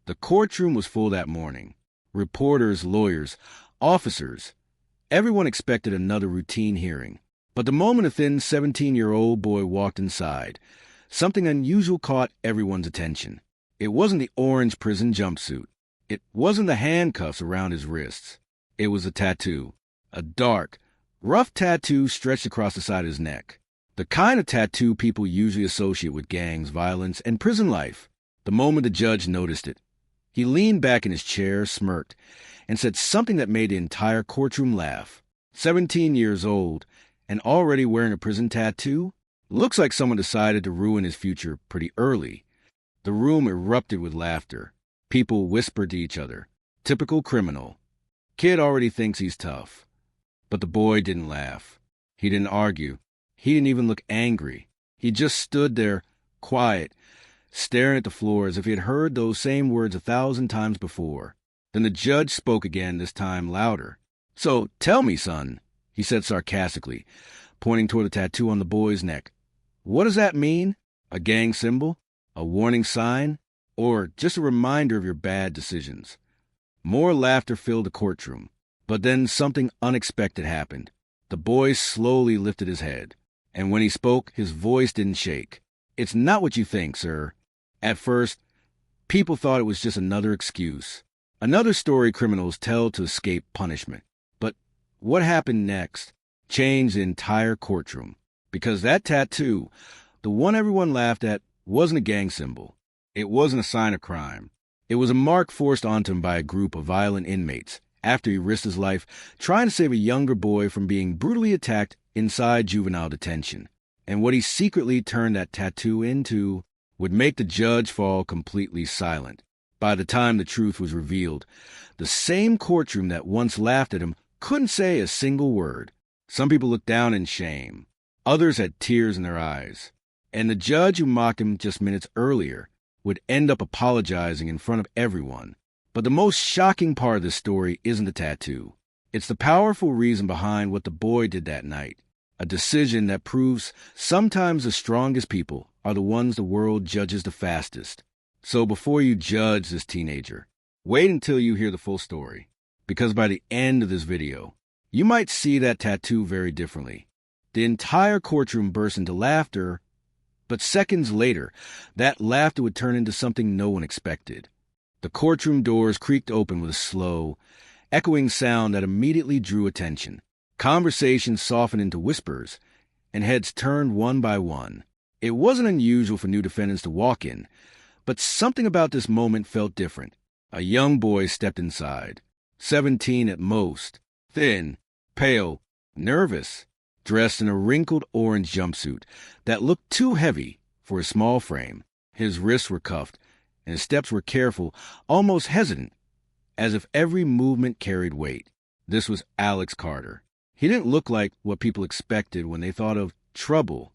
The courtroom was full that morning. Reporters, lawyers, officers. Everyone expected another routine hearing. But the moment a thin 17-year-old boy walked inside, something unusual caught everyone's attention. It wasn't the orange prison jumpsuit. It wasn't the handcuffs around his wrists. It was a tattoo. A dark, rough tattoo stretched across the side of his neck. The kind of tattoo people usually associate with gangs, violence, and prison life. The moment the judge noticed it, he leaned back in his chair, smirked, and said something that made the entire courtroom laugh. 17 years old, and already wearing a prison tattoo? Looks like someone decided to ruin his future pretty early. The room erupted with laughter. People whispered to each other. Typical criminal. Kid already thinks he's tough. But the boy didn't laugh. He didn't argue. He didn't even look angry. He just stood there, quiet, staring at the floor as if he had heard those same words 1,000 times before. Then the judge spoke again, this time louder. "So, tell me, son," he said sarcastically, pointing toward the tattoo on the boy's neck. "What does that mean? A gang symbol? A warning sign? Or just a reminder of your bad decisions?" More laughter filled the courtroom. But then something unexpected happened. The boy slowly lifted his head. And when he spoke, his voice didn't shake. "It's not what you think, sir." At first, people thought it was just another excuse. Another story criminals tell to escape punishment. But what happened next changed the entire courtroom. Because that tattoo, the one everyone laughed at, wasn't a gang symbol. It wasn't a sign of crime. It was a mark forced onto him by a group of violent inmates after he risked his life trying to save a younger boy from being brutally attacked inside juvenile detention. And what he secretly turned that tattoo into would make the judge fall completely silent. By the time the truth was revealed, the same courtroom that once laughed at him couldn't say a single word. Some people looked down in shame. Others had tears in their eyes. And the judge who mocked him just minutes earlier would end up apologizing in front of everyone. But the most shocking part of this story isn't the tattoo. It's the powerful reason behind what the boy did that night. A decision that proves sometimes the strongest people are the ones the world judges the fastest. So before you judge this teenager, wait until you hear the full story. Because by the end of this video, you might see that tattoo very differently. The entire courtroom burst into laughter, but seconds later, that laughter would turn into something no one expected. The courtroom doors creaked open with a slow, echoing sound that immediately drew attention. Conversations softened into whispers, and heads turned one by one. It wasn't unusual for new defendants to walk in, but something about this moment felt different. A young boy stepped inside, 17 at most, thin, pale, nervous, dressed in a wrinkled orange jumpsuit that looked too heavy for his small frame. His wrists were cuffed, and his steps were careful, almost hesitant, as if every movement carried weight. This was Alex Carter. He didn't look like what people expected when they thought of trouble.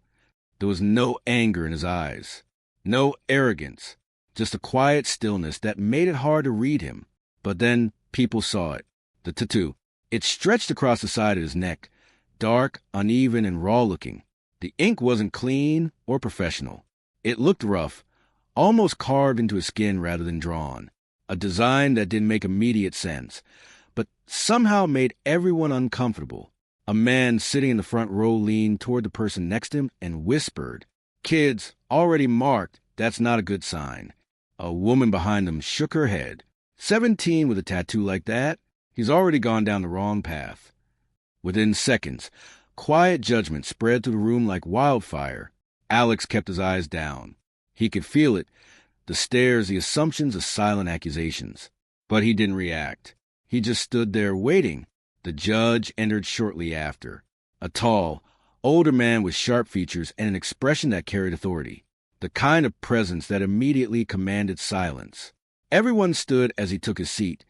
There was no anger in his eyes, no arrogance, just a quiet stillness that made it hard to read him. But then people saw it. The tattoo. It stretched across the side of his neck, dark, uneven, and raw-looking. The ink wasn't clean or professional. It looked rough, almost carved into his skin rather than drawn. A design that didn't make immediate sense, but somehow made everyone uncomfortable. A man sitting in the front row leaned toward the person next to him and whispered, "Kids, already marked, that's not a good sign." A woman behind them shook her head. 17 with a tattoo like that? He's already gone down the wrong path. Within seconds, quiet judgment spread through the room like wildfire. Alex kept his eyes down. He could feel it, the stares, the assumptions, the silent accusations. But he didn't react. He just stood there waiting. The judge entered shortly after. A tall, older man with sharp features and an expression that carried authority. The kind of presence that immediately commanded silence. Everyone stood as he took his seat,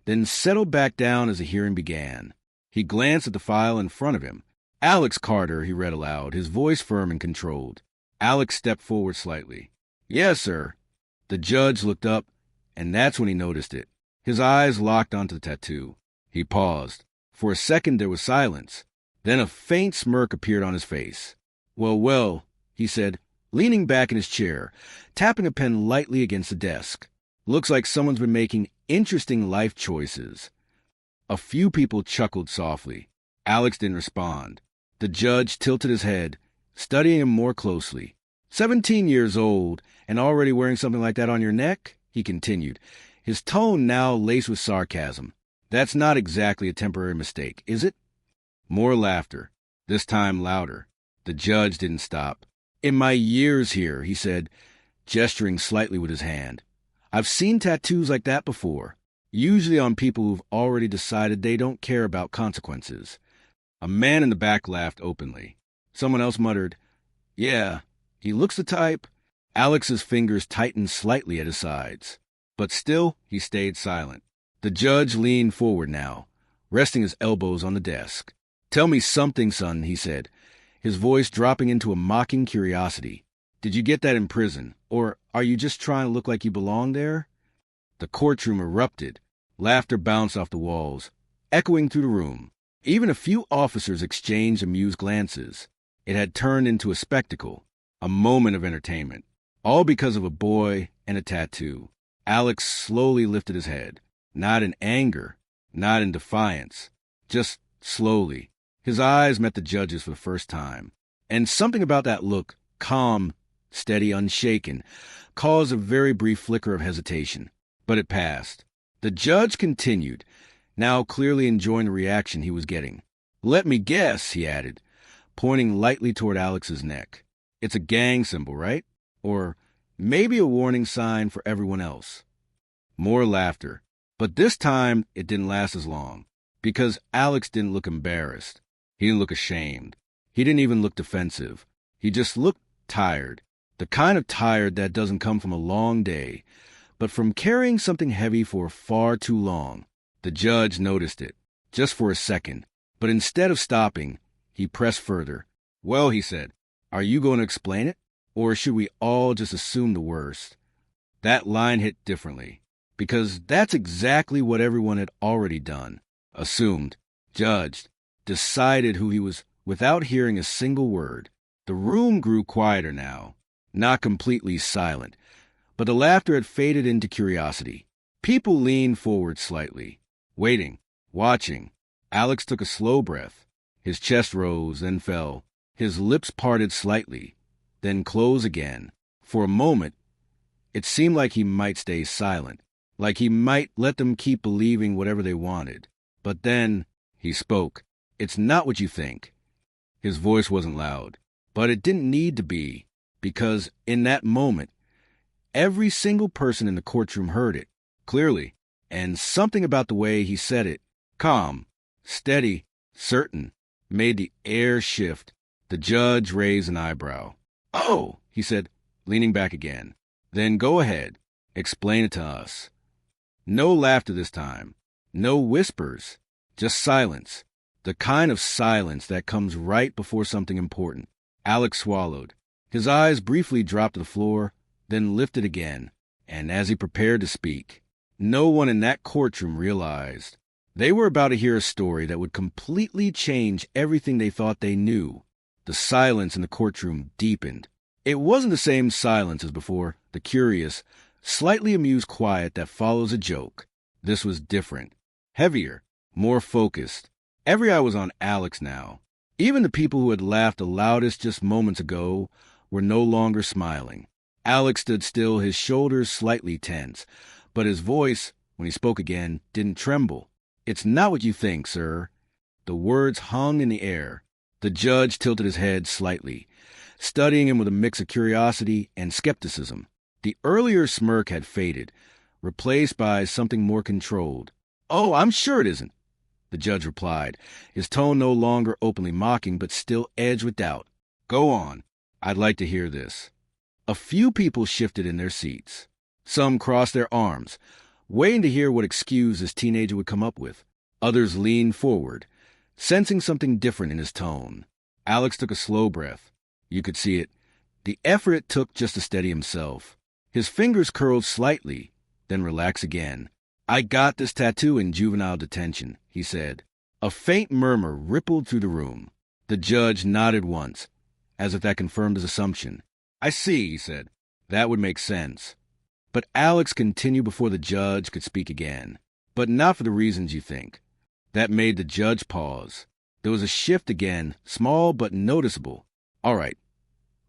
then settled back down as the hearing began. He glanced at the file in front of him. "Alex Carter," he read aloud, his voice firm and controlled. Alex stepped forward slightly. "Yes, sir." The judge looked up, and that's when he noticed it. His eyes locked onto the tattoo. He paused. For a second there was silence. Then a faint smirk appeared on his face. Well, he said, leaning back in his chair, tapping a pen lightly against the desk. Looks like someone's been making interesting life choices. A few people chuckled softly. Alex didn't respond. The judge tilted his head, studying him more closely. 17 years old and already wearing something like that on your neck? He continued, his tone now laced with sarcasm. That's not exactly a temporary mistake, is it? More laughter, this time louder. The judge didn't stop. In my years here, he said, gesturing slightly with his hand, I've seen tattoos like that before, usually on people who've already decided they don't care about consequences. A man in the back laughed openly. Someone else muttered, yeah, he looks the type. Alex's fingers tightened slightly at his sides, but still he stayed silent. The judge leaned forward now, resting his elbows on the desk. Tell me something, son, he said, his voice dropping into a mocking curiosity. Did you get that in prison, or are you just trying to look like you belong there? The courtroom erupted. Laughter bounced off the walls, echoing through the room. Even a few officers exchanged amused glances. It had turned into a spectacle, a moment of entertainment, all because of a boy and a tattoo. Alex slowly lifted his head, not in anger, not in defiance, just slowly. His eyes met the judge's for the first time, and something about that look, calm, steady, unshaken, caused a very brief flicker of hesitation. But it passed. The judge continued, now clearly enjoying the reaction he was getting. Let me guess, he added, pointing lightly toward Alex's neck. It's a gang symbol, right? Or maybe a warning sign for everyone else. More laughter. But this time, it didn't last as long, because Alex didn't look embarrassed. He didn't look ashamed. He didn't even look defensive. He just looked tired. The kind of tired that doesn't come from a long day, but from carrying something heavy for far too long. The judge noticed it, just for a second, but instead of stopping, he pressed further. Well, he said, are you going to explain it? Or should we all just assume the worst? That line hit differently, because that's exactly what everyone had already done. Assumed, judged, decided who he was without hearing a single word. The room grew quieter now, not completely silent, but the laughter had faded into curiosity. People leaned forward slightly, waiting, watching. Alex took a slow breath. His chest rose, then fell. His lips parted slightly, then closed again. For a moment, it seemed like he might stay silent, like he might let them keep believing whatever they wanted. But then he spoke. It's not what you think. His voice wasn't loud, but it didn't need to be, because in that moment, every single person in the courtroom heard it, clearly, and something about the way he said it, calm, steady, certain, made the air shift. The judge raised an eyebrow. Oh, he said, leaning back again. Then go ahead. Explain it to us. No laughter this time. No whispers. Just silence. The kind of silence that comes right before something important. Alex swallowed. His eyes briefly dropped to the floor, then lifted again. And as he prepared to speak, no one in that courtroom realized they were about to hear a story that would completely change everything they thought they knew. The silence in the courtroom deepened. It wasn't the same silence as before, the curious, slightly amused quiet that follows a joke. This was different, heavier, more focused. Every eye was on Alex now. Even the people who had laughed the loudest just moments ago were no longer smiling. Alex stood still, his shoulders slightly tense, but his voice, when he spoke again, didn't tremble. It's not what you think, sir. The words hung in the air. The judge tilted his head slightly, studying him with a mix of curiosity and skepticism. The earlier smirk had faded, replaced by something more controlled. Oh, I'm sure it isn't, the judge replied, his tone no longer openly mocking but still edged with doubt. Go on. I'd like to hear this. A few people shifted in their seats. Some crossed their arms, waiting to hear what excuse this teenager would come up with. Others leaned forward, sensing something different in his tone. Alex took a slow breath. You could see it. The effort it took just to steady himself. His fingers curled slightly, then relaxed again. I got this tattoo in juvenile detention, he said. A faint murmur rippled through the room. The judge nodded once, as if that confirmed his assumption. I see, he said. That would make sense. But Alex continued before the judge could speak again. But not for the reasons you think. That made the judge pause. There was a shift again, small but noticeable. All right,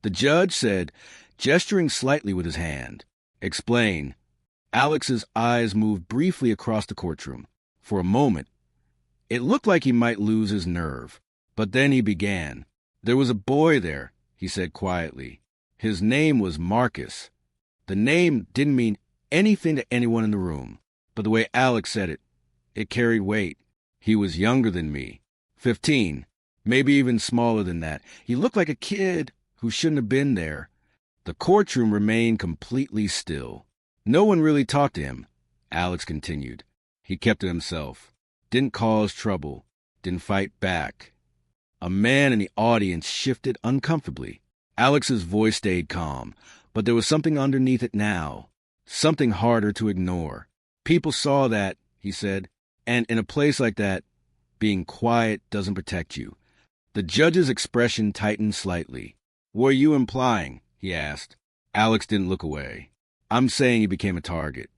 the judge said, gesturing slightly with his hand. Explain. Alex's eyes moved briefly across the courtroom. For a moment, it looked like he might lose his nerve. But then he began. There was a boy there, he said quietly. His name was Marcus. The name didn't mean anything to anyone in the room, but the way Alex said it, it carried weight. He was younger than me, 15, maybe even smaller than that. He looked like a kid who shouldn't have been there. The courtroom remained completely still. No one really talked to him, Alex continued. He kept to himself, didn't cause trouble, didn't fight back. A man in the audience shifted uncomfortably. Alex's voice stayed calm, but there was something underneath it now, something harder to ignore. People saw that, he said, and in a place like that, being quiet doesn't protect you. The judge's expression tightened slightly. What are you implying? He asked. Alex didn't look away. I'm saying he became a target.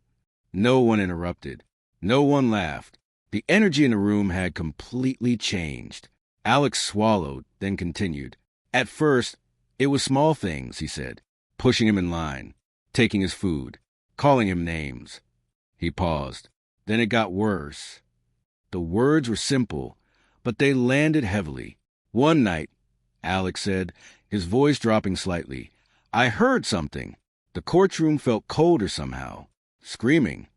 No one interrupted. No one laughed. The energy in the room had completely changed. Alex swallowed, then continued. At first, it was small things, he said, pushing him in line, taking his food, calling him names. He paused. Then it got worse. The words were simple, but they landed heavily. One night, Alex said, his voice dropping slightly, I heard something. The courtroom felt colder somehow. Screaming.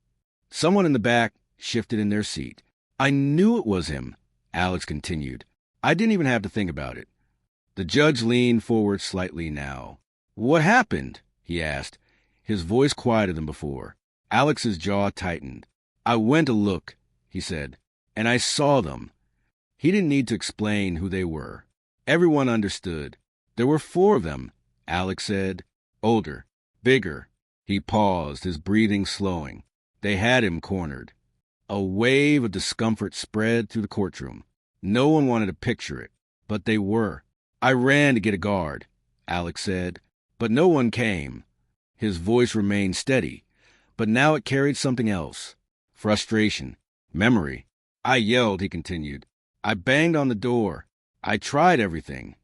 Someone in the back shifted in their seat. I knew it was him, Alex continued. I didn't even have to think about it. The judge leaned forward slightly now. What happened? He asked, his voice quieter than before. Alex's jaw tightened. I went to look, he said, and I saw them. He didn't need to explain who they were. Everyone understood. There were 4 of them, Alex said. Older, bigger. He paused, his breathing slowing. They had him cornered. A wave of discomfort spread through the courtroom. No one wanted to picture it, but they were. I ran to get a guard, Alex said, but no one came. His voice remained steady, but now it carried something else. Frustration, memory. I yelled, he continued. I banged on the door. I tried everything.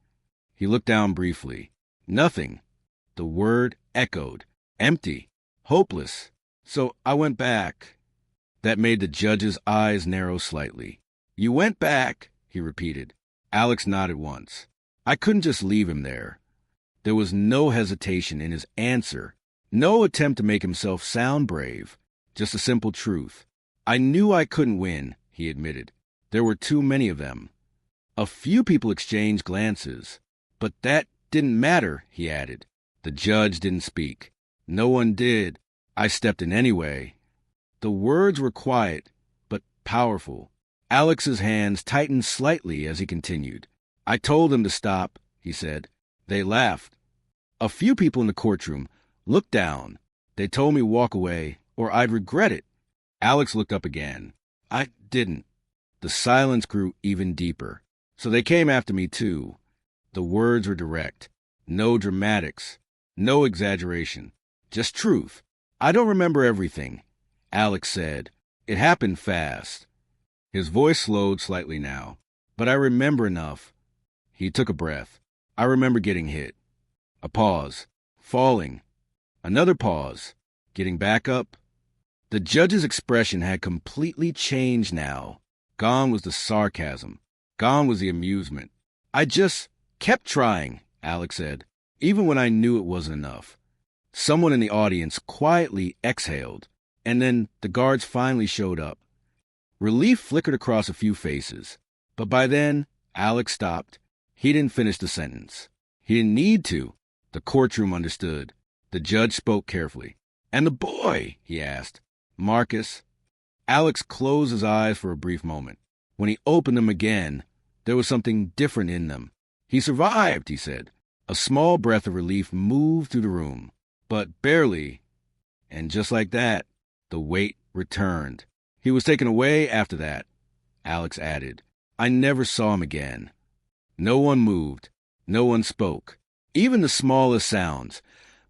He looked down briefly. Nothing. The word echoed. Empty. Hopeless. So I went back. That made the judge's eyes narrow slightly. You went back, he repeated. Alex nodded once. I couldn't just leave him there. There was no hesitation in his answer, no attempt to make himself sound brave, just a simple truth. I knew I couldn't win, he admitted. There were too many of them. A few people exchanged glances, but that didn't matter, he added. The judge didn't speak. No one did. I stepped in anyway. The words were quiet, but powerful. Alex's hands tightened slightly as he continued. I told them to stop, he said. They laughed. A few people in the courtroom looked down. They told me walk away, or I'd regret it. Alex looked up again. I didn't. The silence grew even deeper. So they came after me, too. The words were direct. No dramatics. No exaggeration. Just truth. I don't remember everything, Alex said. It happened fast. His voice slowed slightly now. But I remember enough. He took a breath. I remember getting hit. A pause. Falling. Another pause. Getting back up. The judge's expression had completely changed now. Gone was the sarcasm. Gone was the amusement. I just kept trying, Alex said, even when I knew it wasn't enough. Someone in the audience quietly exhaled, and then the guards finally showed up. Relief flickered across a few faces, but by then, Alex stopped. He didn't finish the sentence. He didn't need to. The courtroom understood. The judge spoke carefully. And the boy, he asked. Marcus. Alex closed his eyes for a brief moment. When he opened them again, there was something different in them. He survived, he said. A small breath of relief moved through the room, but barely. And just like that, the weight returned. He was taken away after that, Alex added. I never saw him again. No one moved. No one spoke. Even the smallest sounds.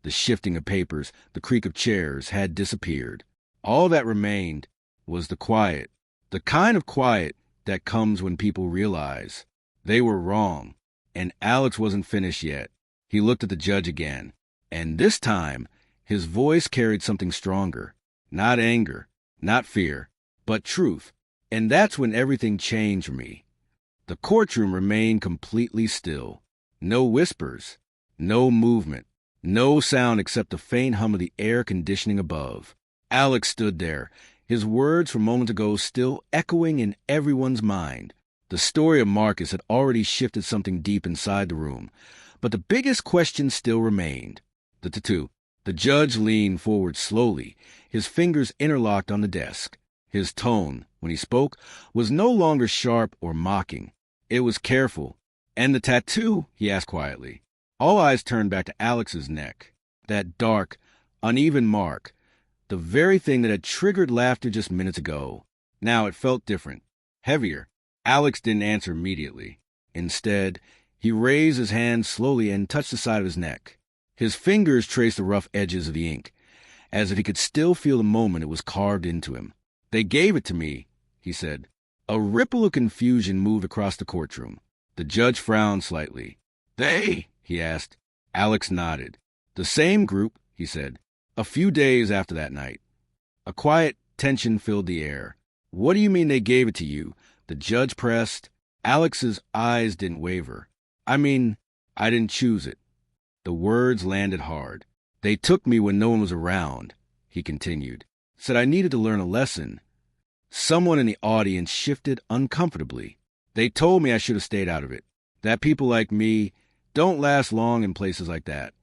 The shifting of papers, the creak of chairs had disappeared. All that remained was the quiet, the kind of quiet that comes when people realize they were wrong. And Alex wasn't finished yet. He looked at the judge again, and this time his voice carried something stronger. Not anger, not fear, but truth. And that's when everything changed for me. The courtroom remained completely still. No whispers, no movement, no sound except the faint hum of the air conditioning above. Alex stood there, his words from moments ago still echoing in everyone's mind. The story of Marcus had already shifted something deep inside the room, but the biggest question still remained. The tattoo. The judge leaned forward slowly, his fingers interlocked on the desk. His tone, when he spoke, was no longer sharp or mocking. It was careful. "And the tattoo?" he asked quietly. All eyes turned back to Alex's neck. That dark, uneven mark, the very thing that had triggered laughter just minutes ago. Now it felt different, heavier. Alex didn't answer immediately. Instead, he raised his hand slowly and touched the side of his neck. His fingers traced the rough edges of the ink, as if he could still feel the moment it was carved into him. "They gave it to me," he said. A ripple of confusion moved across the courtroom. The judge frowned slightly. "They?" he asked. Alex nodded. "The same group," he said. "A few days after that night." A quiet tension filled the air. "What do you mean they gave it to you?" the judge pressed. Alex's eyes didn't waver. "I mean, I didn't choose it." The words landed hard. "They took me when no one was around," he continued. "Said I needed to learn a lesson." Someone in the audience shifted uncomfortably. "They told me I should have stayed out of it. That people like me don't last long in places like that."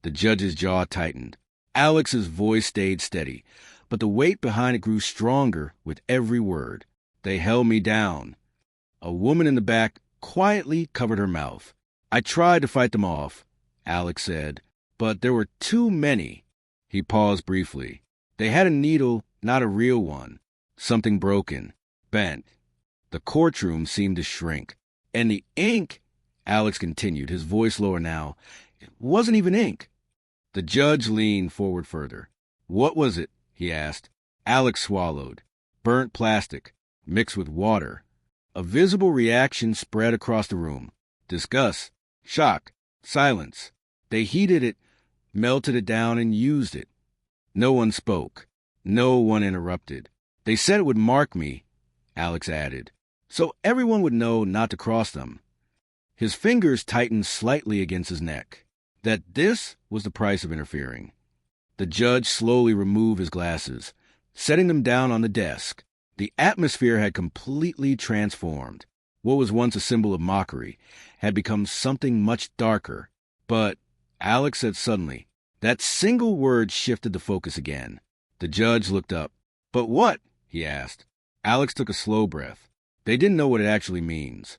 The judge's jaw tightened. Alex's voice stayed steady, but the weight behind it grew stronger with every word. "They held me down." A woman in the back quietly covered her mouth. "I tried to fight them off," Alex said, "but there were too many." He paused briefly. "They had a needle, not a real one. Something broken, bent." The courtroom seemed to shrink. "And the ink," Alex continued, his voice lower now, "it wasn't even ink." The judge leaned forward further. "What was it?" he asked. Alex swallowed. "Burnt plastic, mixed with water." A visible reaction spread across the room. Disgust, shock, silence. They heated it, melted it down, and used it. No one spoke. No one interrupted. "They said it would mark me," Alex added, "so everyone would know not to cross them." His fingers tightened slightly against his neck. That this was the price of interfering. The judge slowly removed his glasses, setting them down on the desk. The atmosphere had completely transformed. What was once a symbol of mockery had become something much darker. "But," Alex said suddenly, that single word shifted the focus again. The judge looked up. "But what?" he asked. Alex took a slow breath. They didn't know what it actually means.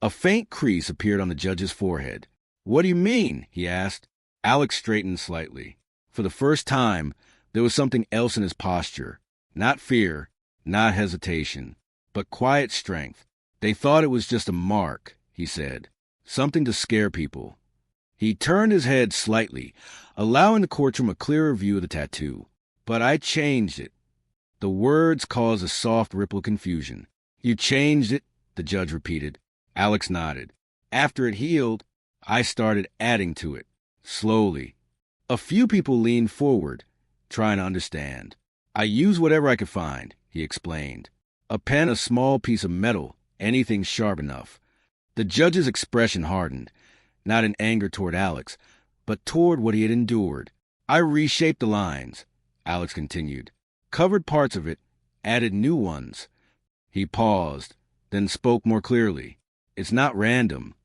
A faint crease appeared on the judge's forehead. "What do you mean?" he asked. Alex straightened slightly. For the first time, there was something else in his posture. Not fear, not hesitation, but quiet strength. "They thought it was just a mark," he said. "Something to scare people." He turned his head slightly, allowing the courtroom a clearer view of the tattoo. "But I changed it." The words caused a soft ripple of confusion. "You changed it?" the judge repeated. Alex nodded. "After it healed, I started adding to it, slowly." A few people leaned forward, trying to understand. "I used whatever I could find," he explained. "A pen, a small piece of metal, anything sharp enough." The judge's expression hardened, not in anger toward Alex, but toward what he had endured. "I reshaped the lines," Alex continued. "Covered parts of it, added new ones." He paused, then spoke more clearly. "It's not random."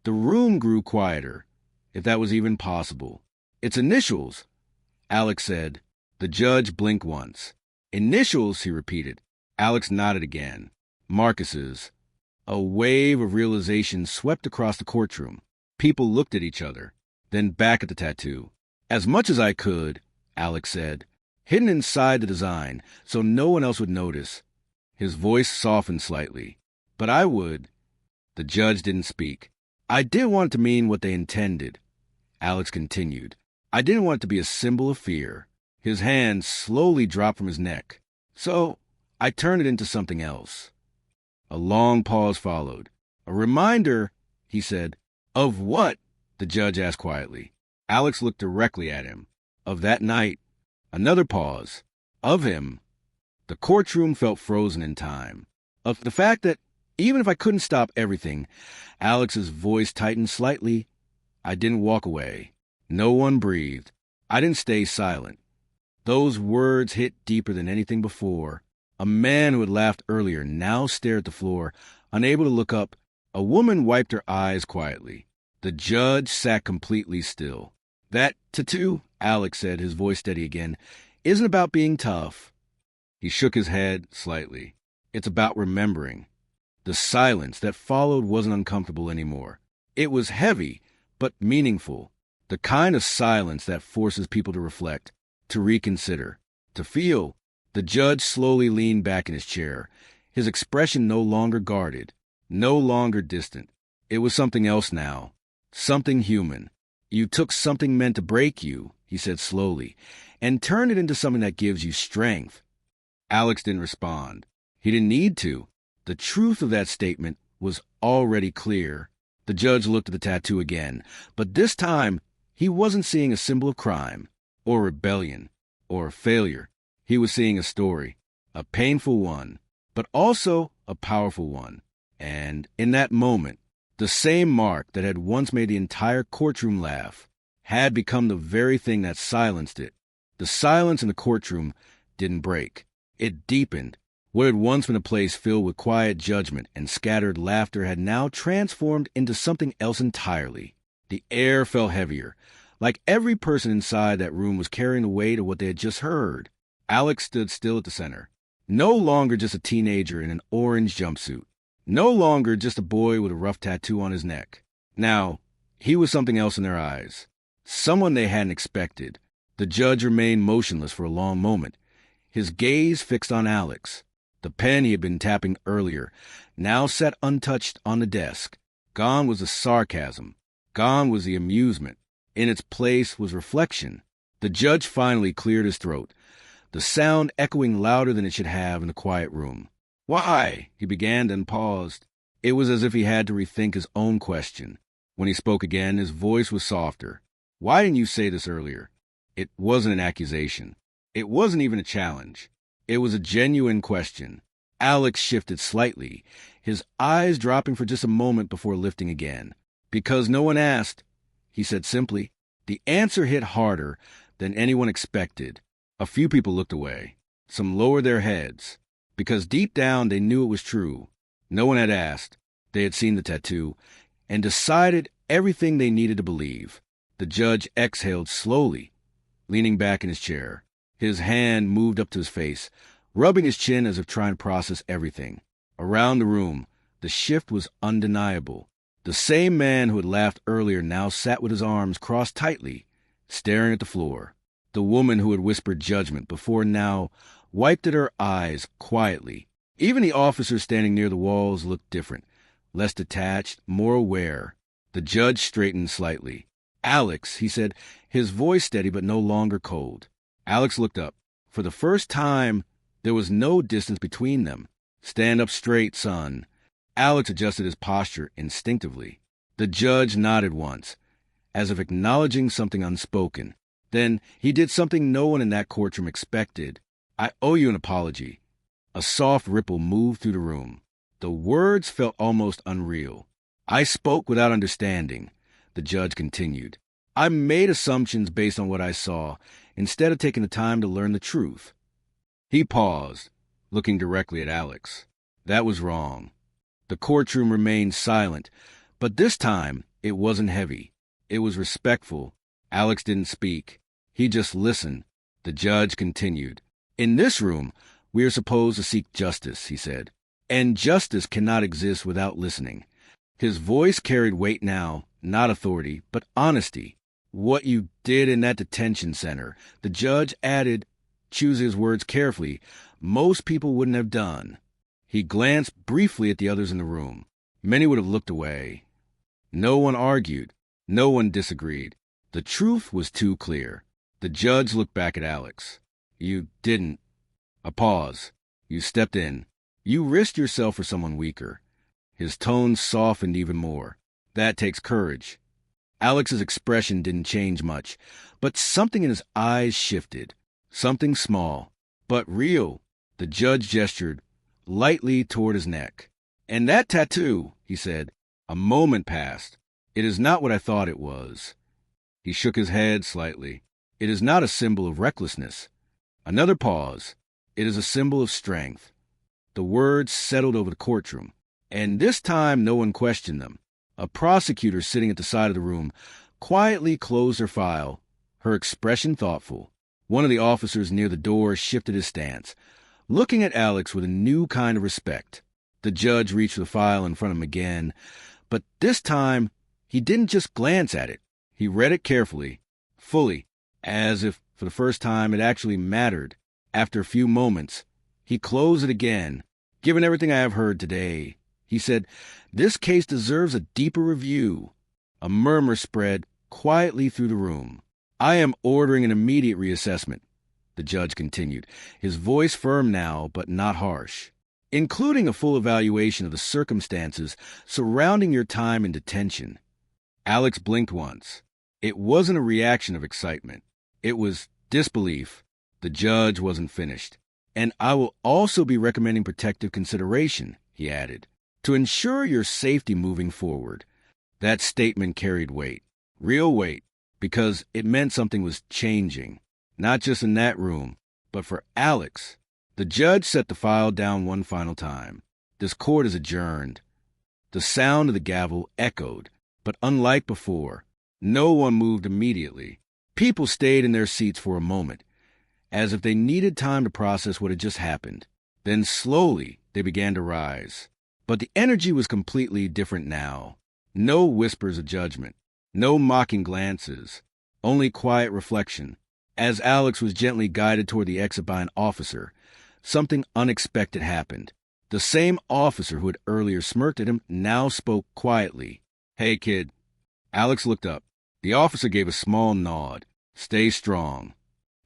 The room grew quieter, if that was even possible. "It's initials," Alex said. The judge blinked once. "Initials," he repeated. Alex nodded again. "Marcus's." A wave of realization swept across the courtroom. People looked at each other, then back at the tattoo. "As much as I could," Alex said, "hidden inside the design, so no one else would notice." His voice softened slightly. "But I would." The judge didn't speak. "I did want it to mean what they intended," Alex continued. I didn't want it to be a symbol of fear. His hand slowly dropped from his neck. So I turned it into something else. A long pause followed. A reminder, he said. Of what? The judge asked quietly. Alex looked directly at him. Of that night. Another pause. Of him. The courtroom felt frozen in time. Of the fact that, even if I couldn't stop everything, Alex's voice tightened slightly. I didn't walk away. No one breathed. I didn't stay silent. Those words hit deeper than anything before. A man who had laughed earlier now stared at the floor, unable to look up. A woman wiped her eyes quietly. The judge sat completely still. That tattoo, Alex said, his voice steady again, isn't about being tough. He shook his head slightly. It's about remembering. The silence that followed wasn't uncomfortable anymore. It was heavy, but meaningful. The kind of silence that forces people to reflect, to reconsider, to feel. The judge slowly leaned back in his chair, his expression no longer guarded, no longer distant. It was something else now, something human. You took something meant to break you, he said slowly, and turned it into something that gives you strength. Alex didn't respond. He didn't need to. The truth of that statement was already clear. The judge looked at the tattoo again, but this time he wasn't seeing a symbol of crime, or rebellion, or failure. He was seeing a story, a painful one, but also a powerful one. And in that moment, the same mark that had once made the entire courtroom laugh had become the very thing that silenced it. The silence in the courtroom didn't break. It deepened. What had once been a place filled with quiet judgment and scattered laughter had now transformed into something else entirely. The air felt heavier, like every person inside that room was carrying the weight of what they had just heard. Alex stood still at the center, no longer just a teenager in an orange jumpsuit, no longer just a boy with a rough tattoo on his neck. Now, he was something else in their eyes, someone they hadn't expected. The judge remained motionless for a long moment, his gaze fixed on Alex. The pen he had been tapping earlier now sat untouched on the desk. Gone was the sarcasm. Gone was the amusement. In its place was reflection. The judge finally cleared his throat, the sound echoing louder than it should have in the quiet room. Why? He began, then paused. It was as if he had to rethink his own question. When he spoke again, his voice was softer. Why didn't you say this earlier? It wasn't an accusation. It wasn't even a challenge. It was a genuine question. Alex shifted slightly, his eyes dropping for just a moment before lifting again. Because no one asked, he said simply. The answer hit harder than anyone expected. A few people looked away. Some lowered their heads, because deep down they knew it was true. No one had asked. They had seen the tattoo and decided everything they needed to believe. The judge exhaled slowly, leaning back in his chair. His hand moved up to his face, rubbing his chin as if trying to process everything. Around the room, the shift was undeniable. The same man who had laughed earlier now sat with his arms crossed tightly, staring at the floor. The woman who had whispered judgment before now wiped at her eyes quietly. Even the officers standing near the walls looked different, less detached, more aware. The judge straightened slightly. Alex, he said, his voice steady but no longer cold. Alex looked up. For the first time, there was no distance between them. Stand up straight, son. Alex adjusted his posture instinctively. The judge nodded once, as if acknowledging something unspoken. Then he did something no one in that courtroom expected. I owe you an apology. A soft ripple moved through the room. The words felt almost unreal. I spoke without understanding, the judge continued. I made assumptions based on what I saw, instead of taking the time to learn the truth. He paused, looking directly at Alex. That was wrong. The courtroom remained silent, but this time it wasn't heavy. It was respectful. Alex didn't speak. He just listened. The judge continued. In this room, we are supposed to seek justice, he said. And justice cannot exist without listening. His voice carried weight now, not authority, but honesty. What you did in that detention center, the judge added, choosing his words carefully, most people wouldn't have done. He glanced briefly at the others in the room. Many would have looked away. No one argued. No one disagreed. The truth was too clear. The judge looked back at Alex. You didn't. A pause. You stepped in. You risked yourself for someone weaker. His tone softened even more. That takes courage. Alex's expression didn't change much, but something in his eyes shifted. Something small, but real. The judge gestured lightly toward his neck. And that tattoo, he said. A moment passed. It is not what I thought it was. He shook his head slightly. It is not a symbol of recklessness. Another pause. It is a symbol of strength. The words settled over the courtroom, and this time no one questioned them. A prosecutor sitting at the side of the room quietly closed her file, her expression thoughtful. One of the officers near the door shifted his stance, looking at Alex with a new kind of respect. The judge reached for the file in front of him again, but this time he didn't just glance at it. He read it carefully, fully, as if for the first time it actually mattered. After a few moments, he closed it again. Given everything I have heard today, he said, this case deserves a deeper review. A murmur spread quietly through the room. I am ordering an immediate reassessment, the judge continued, his voice firm now but not harsh, including a full evaluation of the circumstances surrounding your time in detention. Alex blinked once. It wasn't a reaction of excitement. It was disbelief. The judge wasn't finished. And I will also be recommending protective consideration, he added, to ensure your safety moving forward. That statement carried weight, real weight, because it meant something was changing, not just in that room, but for Alex. The judge set the file down one final time. This court is adjourned. The sound of the gavel echoed, but unlike before, no one moved immediately. People stayed in their seats for a moment, as if they needed time to process what had just happened. Then slowly they began to rise. But the energy was completely different now. No whispers of judgment, no mocking glances, only quiet reflection. As Alex was gently guided toward the exit by an officer, something unexpected happened. The same officer who had earlier smirked at him now spoke quietly. Hey, kid. Alex looked up. The officer gave a small nod. Stay strong.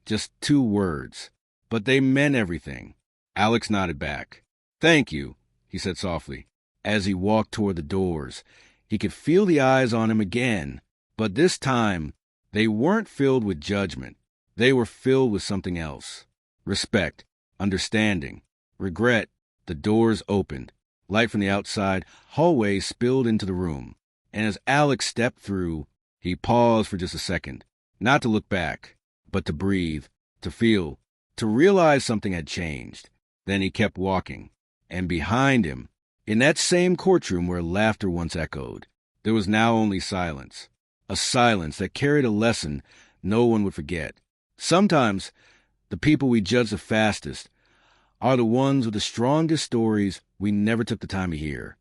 Just 2 words, but they meant everything. Alex nodded back. Thank you, he said softly. As he walked toward the doors, he could feel the eyes on him again, but this time they weren't filled with judgment. They were filled with something else. Respect, understanding, regret. The doors opened. Light from the outside hallway spilled into the room, and as Alex stepped through, he paused for just a second, not to look back, but to breathe, to feel, to realize something had changed. Then he kept walking, and behind him, in that same courtroom where laughter once echoed, there was now only silence, a silence that carried a lesson no one would forget. Sometimes, the people we judge the fastest are the ones with the strongest stories we never took the time to hear.